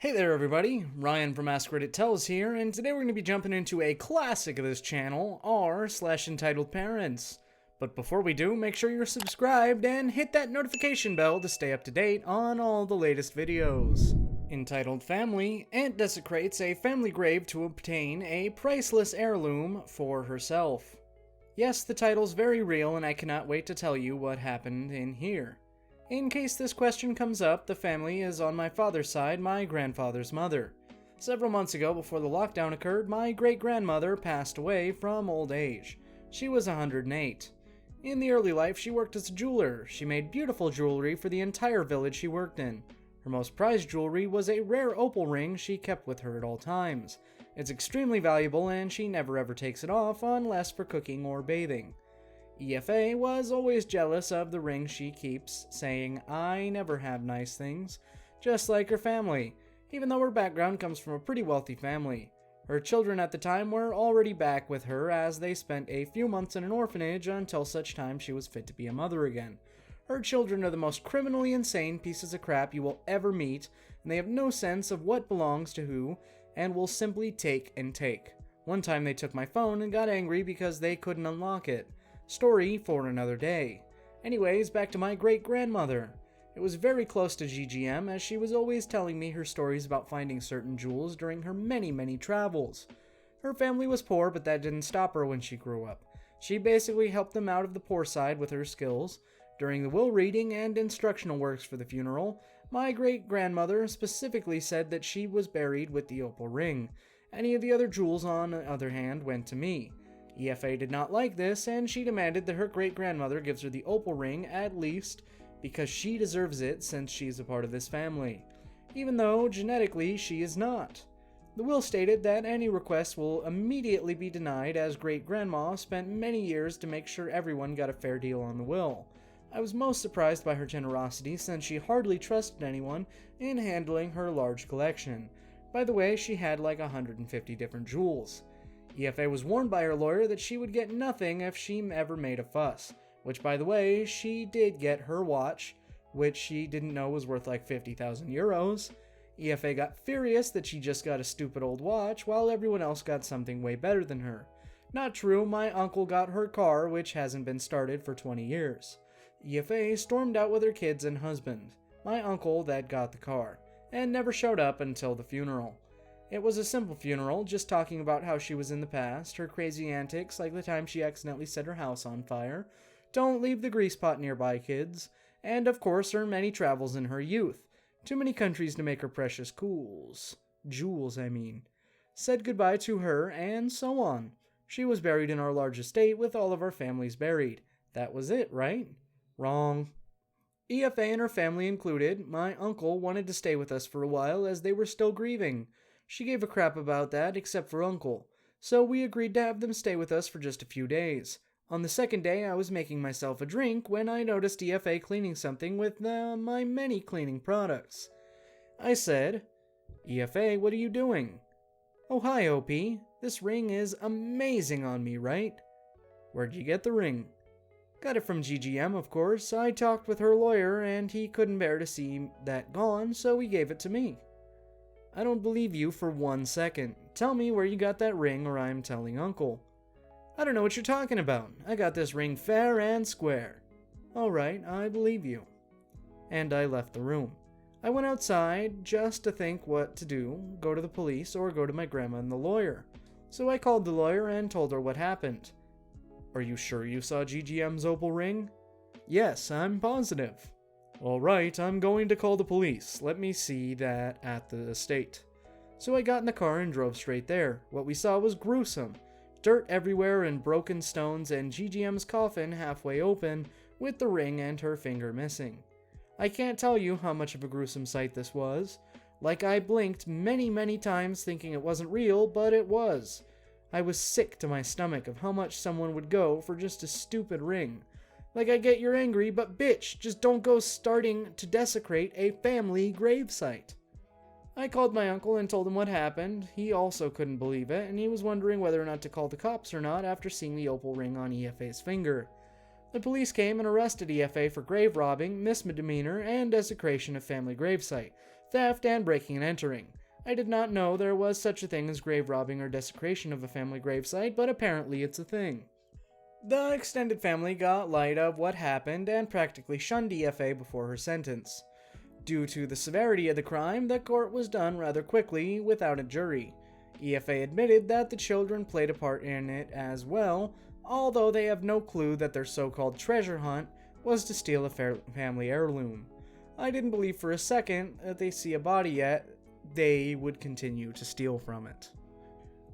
Hey there everybody, Ryan from Askreddit Tells here, and today we're going to be jumping into a classic of this channel, r/EntitledParents. But before we do, make sure you're subscribed and hit that notification bell to stay up to date on all the latest videos. Entitled Family, Aunt desecrates a family grave to obtain a priceless heirloom for herself. Yes, the title's very real and I cannot wait to tell you what happened in here. In case this question comes up, the family is on my father's side, my grandfather's mother. Several months ago, before the lockdown occurred, my great-grandmother passed away from old age. She was 108. In the early life, she worked as a jeweler. She made beautiful jewelry for the entire village she worked in. Her most prized jewelry was a rare opal ring she kept with her at all times. It's extremely valuable and she never ever takes it off unless for cooking or bathing. EFA was always jealous of the ring she keeps, saying, "I never have nice things," just like her family, even though her background comes from a pretty wealthy family. Her children at the time were already back with her as they spent a few months in an orphanage until such time she was fit to be a mother again. Her children are the most criminally insane pieces of crap you will ever meet, and they have no sense of what belongs to who, and will simply take and take. One time they took my phone and got angry because they couldn't unlock it. Story for another day. Anyways, back to my great-grandmother. It was very close to GGM as she was always telling me her stories about finding certain jewels during her many travels. Her family was poor, but that didn't stop her when she grew up. She basically helped them out of the poor side with her skills. During the will reading and instructional works for the funeral, my great-grandmother specifically said that she was buried with the opal ring. Any of the other jewels, on the other hand, went to me. EFA did not like this, and she demanded that her great-grandmother gives her the opal ring at least because she deserves it since she is a part of this family, even though genetically she is not. The will stated that any request will immediately be denied as great-grandma spent many years to make sure everyone got a fair deal on the will. I was most surprised by her generosity since she hardly trusted anyone in handling her large collection. By the way, she had like 150 different jewels. EFA was warned by her lawyer that she would get nothing if she ever made a fuss, which by the way, she did get her watch, which she didn't know was worth like 50,000 euros. EFA got furious that she just got a stupid old watch while everyone else got something way better than her. Not true, my uncle got her car, which hasn't been started for 20 years. EFA stormed out with her kids and husband, my uncle that got the car, and never showed up until the funeral. It was a simple funeral, just talking about how she was in the past, her crazy antics like the time she accidentally set her house on fire, don't leave the grease pot nearby kids, and of course her many travels in her youth. Too many countries to make her precious jewels I mean. Said goodbye to her, and so on. She was buried in our large estate with all of our families buried. That was it, right? Wrong. EFA and her family included, my uncle wanted to stay with us for a while as they were still grieving. She gave a crap about that, except for Uncle, so we agreed to have them stay with us for just a few days. On the second day, I was making myself a drink when I noticed EFA cleaning something with my many cleaning products. I said, "EFA, what are you doing?" "Oh, hi, OP. This ring is amazing on me, right?" "Where'd you get the ring?" "Got it from GGM, of course. I talked with her lawyer, and he couldn't bear to see that gone, so he gave it to me." "I don't believe you for 1 second. Tell me where you got that ring or I'm telling Uncle." "I don't know what you're talking about. I got this ring fair and square." "Alright, I believe you." And I left the room. I went outside just to think what to do, go to the police or go to my grandma and the lawyer. So I called the lawyer and told her what happened. "Are you sure you saw GGM's opal ring?" "Yes, I'm positive." "Alright, I'm going to call the police. Let me see that at the estate." So I got in the car and drove straight there. What we saw was gruesome. Dirt everywhere and broken stones and GGM's coffin halfway open with the ring and her finger missing. I can't tell you how much of a gruesome sight this was. Like I blinked many times thinking it wasn't real, but it was. I was sick to my stomach of how much someone would go for just a stupid ring. Like, I get you're angry, but bitch, just don't go starting to desecrate a family gravesite. I called my uncle and told him what happened. He also couldn't believe it, and he was wondering whether or not to call the cops or not after seeing the opal ring on EFA's finger. The police came and arrested EFA for grave robbing, misdemeanor, and desecration of family gravesite. theft, and breaking and entering. I did not know there was such a thing as grave robbing or desecration of a family gravesite, but apparently it's a thing. The extended family got light of what happened and practically shunned EFA before her sentence. Due to the severity of the crime, the court was done rather quickly without a jury. EFA admitted that the children played a part in it as well, although they have no clue that their so-called treasure hunt was to steal a family heirloom. I didn't believe for a second that they see a body yet, they would continue to steal from it.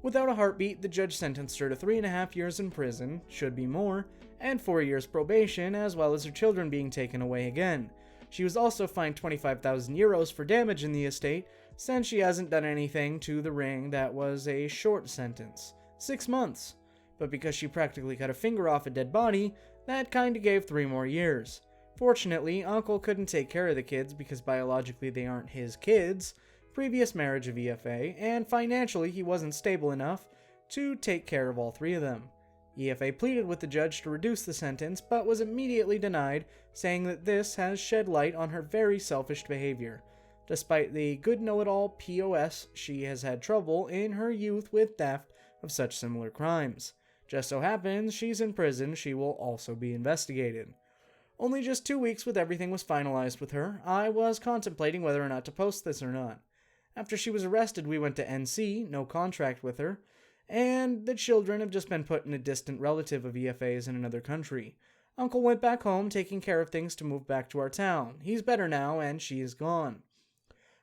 Without a heartbeat, the judge sentenced her to 3.5 years in prison, should be more, and 4 years probation, as well as her children being taken away again. She was also fined 25,000 euros for damage in the estate, since she hasn't done anything to the ring. That was a short sentence, 6 months. But because she practically cut a finger off a dead body, that kinda gave 3 more years. Fortunately, Uncle couldn't take care of the kids because biologically they aren't his kids, previous marriage of EFA, and financially he wasn't stable enough to take care of all 3 of them. EFA pleaded with the judge to reduce the sentence, but was immediately denied, saying that this has shed light on her very selfish behavior. Despite the good know-it-all POS, she has had trouble in her youth with theft of such similar crimes. Just so happens she's in prison, she will also be investigated. Only just 2 weeks with everything was finalized with her. I was contemplating whether or not to post this or not. After she was arrested, we went to NC, no contract with her, and the children have just been put in a distant relative of EFA's in another country. Uncle went back home, taking care of things to move back to our town. He's better now, and she is gone.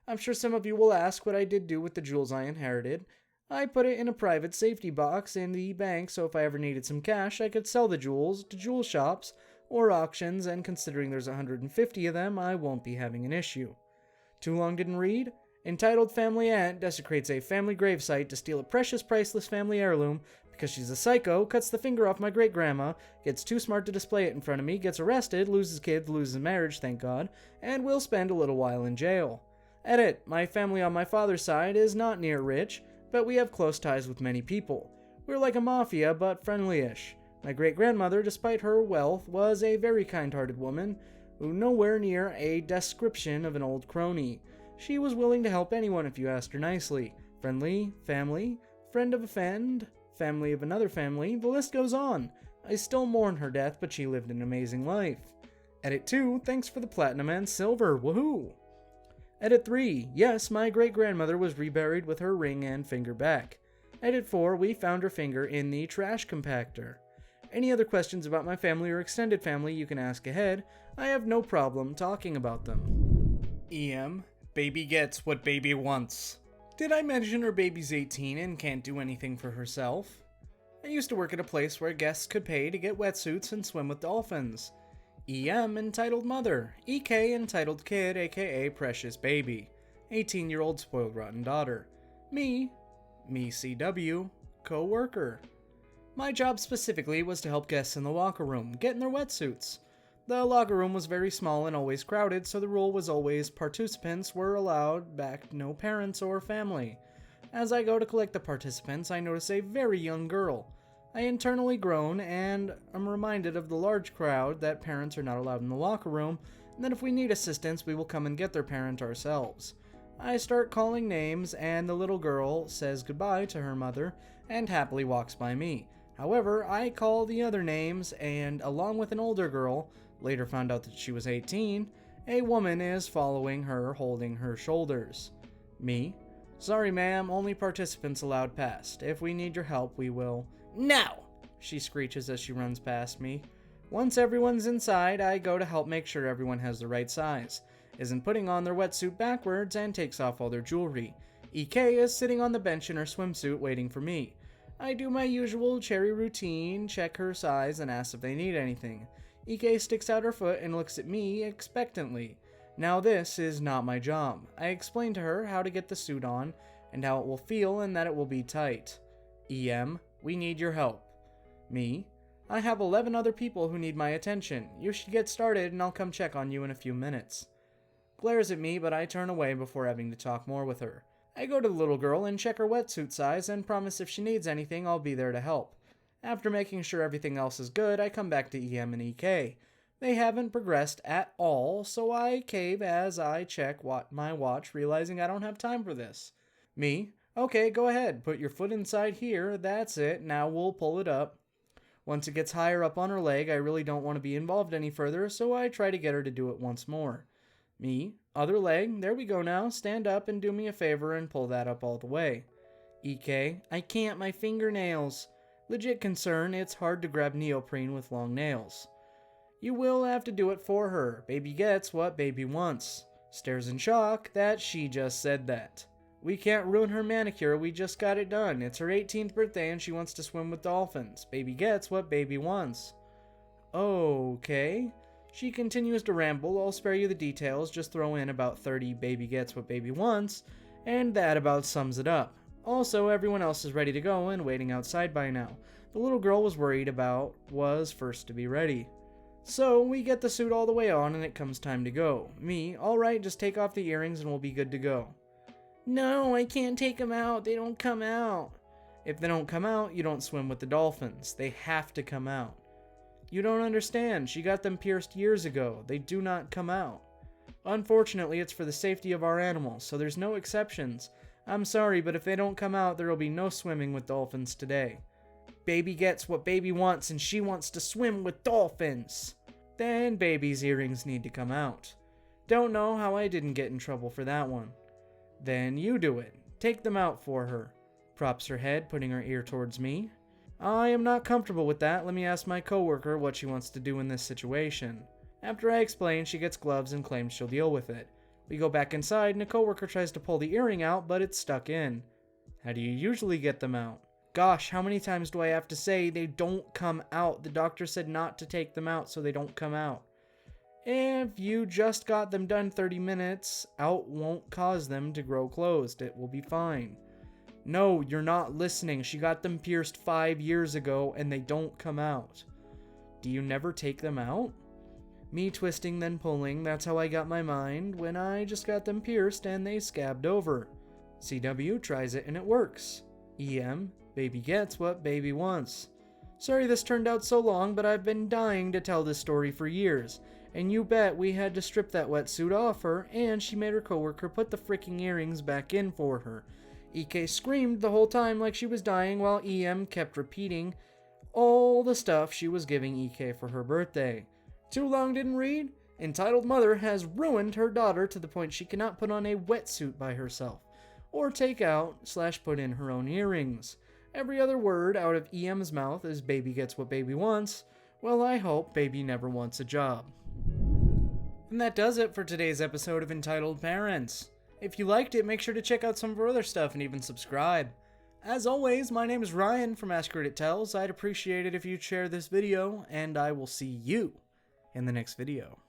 I'm sure some of you will ask what I did do with the jewels I inherited. I put it in a private safety box in the bank, so if I ever needed some cash, I could sell the jewels to jewel shops or auctions, and considering there's 150 of them, I won't be having an issue. Too long didn't read? Entitled family aunt desecrates a family gravesite to steal a precious, priceless family heirloom because she's a psycho, cuts the finger off my great-grandma, gets too smart to display it in front of me, gets arrested, loses kids, loses marriage, thank God, and will spend a little while in jail. Edit, my family on my father's side is not near rich, but we have close ties with many people. We're like a mafia, but friendly-ish. My great-grandmother, despite her wealth, was a very kind-hearted woman, who nowhere near a description of an old crony. She was willing to help anyone if you asked her nicely. Friendly, family, friend of a friend, family of another family, the list goes on. I still mourn her death, but she lived an amazing life. Edit 2, thanks for the platinum and silver, woohoo! Edit 3, yes, my great-grandmother was reburied with her ring and finger back. Edit 4, we found her finger in the trash compactor. Any other questions about my family or extended family you can ask ahead. I have no problem talking about them. EM, baby gets what baby wants. Did I mention her baby's 18 and can't do anything for herself? I used to work at a place where guests could pay to get wetsuits and swim with dolphins. EM, entitled mother. EK, entitled kid, aka precious baby. 18-year-old spoiled rotten daughter. Me CW, co-worker. My job specifically was to help guests in the locker room get in their wetsuits. The locker room was very small and always crowded, so the rule was always participants were allowed back, no parents or family. As I go to collect the participants, I notice a very young girl. I internally groan and am reminded of the large crowd that parents are not allowed in the locker room, and that if we need assistance, we will come and get their parent ourselves. I start calling names, and the little girl says goodbye to her mother and happily walks by me. However, I call the other names, and along with an older girl, later found out that she was 18, a woman is following her, holding her shoulders. Me, sorry ma'am, only participants allowed past. If we need your help, we will. No! She screeches as she runs past me. Once everyone's inside, I go to help make sure everyone has the right size, isn't putting on their wetsuit backwards, and takes off all their jewelry. EK is sitting on the bench in her swimsuit waiting for me. I do my usual cherry routine, check her size, and ask if they need anything. EK sticks out her foot and looks at me expectantly. Now this is not my job. I explain to her how to get the suit on, and how it will feel and that it will be tight. EM, we need your help. Me, I have 11 other people who need my attention. You should get started and I'll come check on you in a few minutes. Glares at me, but I turn away before having to talk more with her. I go to the little girl and check her wetsuit size and promise if she needs anything, I'll be there to help. After making sure everything else is good, I come back to EM and EK. They haven't progressed at all, so I cave as I check my watch, realizing I don't have time for this. Me, okay, go ahead, put your foot inside here, that's it, now we'll pull it up. Once it gets higher up on her leg, I really don't want to be involved any further, so I try to get her to do it once more. Me, other leg, there we go now, stand up and do me a favor and pull that up all the way. EK, I can't, my fingernails. Legit concern, it's hard to grab neoprene with long nails. You will have to do it for her. Baby gets what baby wants. Stares in shock that she just said that. We can't ruin her manicure, we just got it done. It's her 18th birthday and she wants to swim with dolphins. Baby gets what baby wants. Okay. She continues to ramble. I'll spare you the details, just throw in about 30 baby gets what baby wants, and that about sums it up. Also, everyone else is ready to go and waiting outside by now. The little girl was worried about was first to be ready. So, we get the suit all the way on and it comes time to go. Me, alright, just take off the earrings and we'll be good to go. No, I can't take them out, they don't come out. If they don't come out, you don't swim with the dolphins. They have to come out. You don't understand, she got them pierced years ago. They do not come out. Unfortunately, it's for the safety of our animals, so there's no exceptions. I'm sorry, but if they don't come out, there will be no swimming with dolphins today. Baby gets what baby wants and she wants to swim with dolphins. Then baby's earrings need to come out. Don't know how I didn't get in trouble for that one. Then you do it. Take them out for her. Props her head, putting her ear towards me. I am not comfortable with that. Let me ask my coworker what she wants to do in this situation. After I explain, she gets gloves and claims she'll deal with it. We go back inside and a coworker tries to pull the earring out, but it's stuck in. How do you usually get them out? Gosh, how many times do I have to say they don't come out? The doctor said not to take them out, so they don't come out. If you just got them done 30 minutes, out won't cause them to grow closed. It will be fine. No, you're not listening. She got them pierced 5 years ago, and they don't come out. Do you never take them out? Me twisting then pulling, that's how I got my mind when I just got them pierced and they scabbed over. CW tries it and it works. EM, baby gets what baby wants. Sorry this turned out so long, but I've been dying to tell this story for years. And you bet we had to strip that wetsuit off her, and she made her coworker put the freaking earrings back in for her. EK screamed the whole time like she was dying while EM kept repeating all the stuff she was giving EK for her birthday. Too long didn't read? Entitled mother has ruined her daughter to the point she cannot put on a wetsuit by herself, or take out / put in her own earrings. Every other word out of EM's mouth is baby gets what baby wants. Well, I hope baby never wants a job. And that does it for today's episode of Entitled Parents. If you liked it, make sure to check out some of our other stuff and even subscribe. As always, my name is Ryan from Askreddit Tells. I'd appreciate it if you'd share this video, and I will see you in the next video.